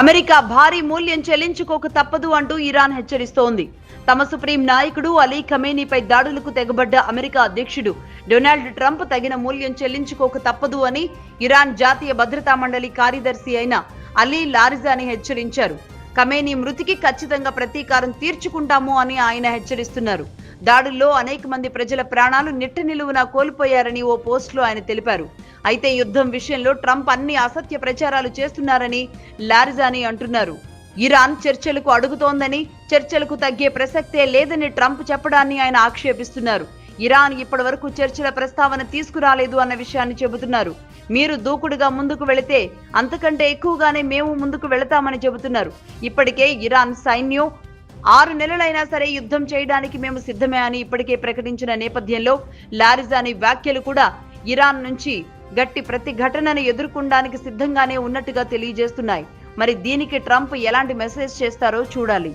America భారీ మూల్యం చెల్లించుకోక తప్పదు అంటూ ఇరాన్ హెచ్చరిస్తోంది. తమ సుప్రీం నాయకుడు అలీ ఖమేనీపై దాడులకు తెగబడ్డ అమెరికా అధ్యక్షుడు డొనాల్డ్ ట్రంప్ తగిన మూల్యం చెల్లించుకోక తప్పదు అని ఇరాన్ జాతీయ భద్రతా మండలి కార్యదర్శి అయిన అలీ లారిజాని హెచ్చరించారు. ఖమేనీ మృతికి ఖచ్చితంగా ప్రతీకారం తీర్చుకుంటాము అని ఆయన హెచ్చరిస్తున్నారు. దాడుల్లో అనేక మంది ప్రజల ప్రాణాలు నిట్టనిలువునా కోల్పోయారని ఓ పోస్టులో ఆయన తెలిపారు. అయితే యుద్ధం విషయంలో ట్రంప్ అన్ని అసత్య ప్రచారాలు చేస్తున్నారని లారిజాని అంటున్నారు. ఇరాన్ చర్చలకు అడుగుతోందని, చర్చలకు తగ్గే ప్రసక్తే లేదని ట్రంప్ చెప్పడాన్ని ఆయన ఆక్షేపిస్తున్నారు. ఇరాన్ ఇప్పటి వరకు చర్చల ప్రస్తావన తీసుకురాలేదు అన్న విషయాన్ని చెబుతున్నారు. మీరు దూకుడుగా ముందుకు వెళితే అంతకంటే ఎక్కువగానే మేము ముందుకు వెళతామని చెబుతున్నారు. ఇప్పటికే ఇరాన్ సైన్యం 6 నెలలైనా సరే యుద్ధం చేయడానికి మేము సిద్ధమే అని ఇప్పటికే ప్రకటించిన నేపథ్యంలో లారిజాని వ్యాఖ్యలు కూడా ఇరాన్ నుంచి గట్టి ప్రతిఘటనను ఎదుర్కొనడానికి సిద్ధంగానే ఉన్నట్టుగా తెలియజేస్తున్నాయి. మరి దీనికి ట్రంప్ ఎలాంటి మెసేజ్ చేస్తారో చూడాలి.